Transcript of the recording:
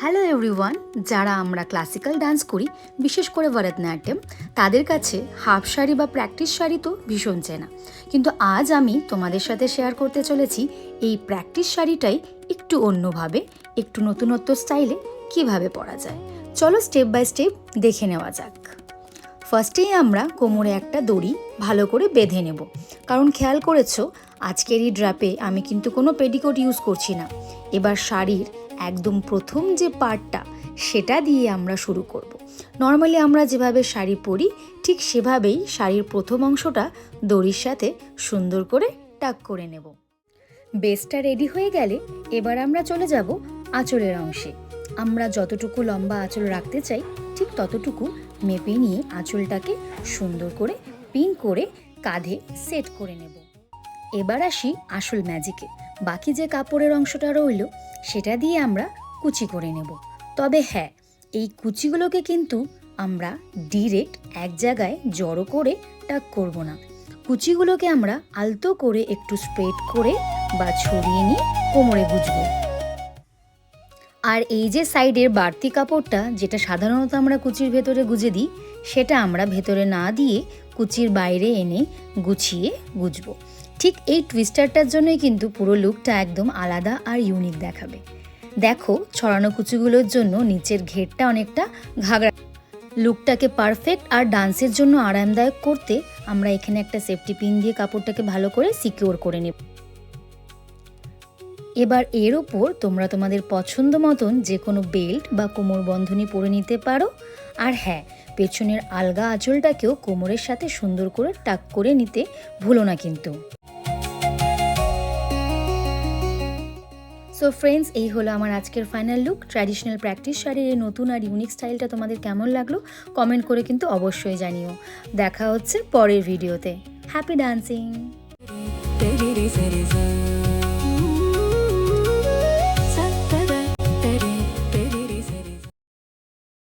Hello everyone, যারা আমরা classical dance করি, বিশেষ করে ভরতনাট্যম, তাদের কাছে হাফ শাড়ি বা প্র্যাকটিস শাড়ি তো ভীষণ চেনা। কিন্তু আজ আমি তোমাদের সাথে শেয়ার করতে চলেছি এই প্র্যাকটিস শাড়িটাই একটু অন্যভাবে, একটু নতুনত্ব স্টাইলে কিভাবে পরা যায়। চলো স্টেপ বাই স্টেপ দেখে নেওয়া যাক। ফার্স্টেই আমরা কোমরে একটা দড়ি ভালো করে বেঁধে নেব, কারণ খেয়াল করেছো আজকের এই ড্রাপে আমি কিন্তু কোনো পেটিকোট ইউজ করছি না। এবার শাড়ির একদম প্রথম যে পার্টটা সেটা দিয়ে আমরা শুরু করব। নর্মালি আমরা যেভাবে শাড়ি পরি ঠিক সেভাবেই শাড়ির প্রথম অংশটা দড়ির সাথে সুন্দর করে টাক করে নেব। বেসটা রেডি হয়ে গেলে এবার আমরা চলে যাব আঁচলের অংশে। আমরা যতটুকু লম্বা আঁচল রাখতে চাই ঠিক ততটুকু মেপে নিয়ে আঁচলটাকে সুন্দর করে পিন করে কাঁধে সেট করে নেব। এবার আসি আসল ম্যাজিকে। বাকি যে কাপড়ের অংশটা রইল সেটা দিয়ে আমরা কুচি করে নেব। তবে হ্যাঁ, এই কুচিগুলোকে কিন্তু আমরা ডিরেক্ট এক জায়গায় জড়ো করে টাক করব না। কুচিগুলোকে আমরা আলতো করে একটু স্প্রেড করে বা ছড়িয়ে নিয়ে কোমরে গুজবো। আর এই যে সাইডের বাড়তি কাপড়টা যেটা সাধারণত আমরা কুচির ভেতরে গুজে দিই, সেটা আমরা ভেতরে না দিয়ে কুচির বাইরে এনে গুছিয়ে গুজবো। ঠিক এই টুইস্টারটার জন্যই কিন্তু পুরো লুকটা একদম আলাদা আর ইউনিক দেখাবে। দেখো, ছড়ানো কুচিগুলোর জন্য নিচের ঘেরটা অনেকটা ঘাগড়া। লুকটাকে পারফেক্ট আর ডান্সের জন্য আরামদায়ক করতে আমরা এখানে একটা সেফটি পিন দিয়ে কাপড়টাকে ভালো করে সিকিউর করে নেব। এবার এর ওপর তোমরা তোমাদের পছন্দ মতন যে কোনো বেল্ট বা কোমর বন্ধনী পরে নিতে পারো। আর হ্যাঁ, পেছনের আলগা আঁচলটাকেও কোমরের সাথে সুন্দর করে টাক করে নিতে ভুলো না কিন্তু। সো ফ্রেন্ডস, এই হলো আমার আজকের ফাইনাল লুক। ট্র্যাডিশনাল প্র্যাকটিস শাড়ির এই নতুন আর ইউনিক স্টাইলটা তোমাদের কেমন লাগলো কমেন্ট করে কিন্তু অবশ্যই জানিও। দেখা হচ্ছে পরের ভিডিওতে। Happy dancing.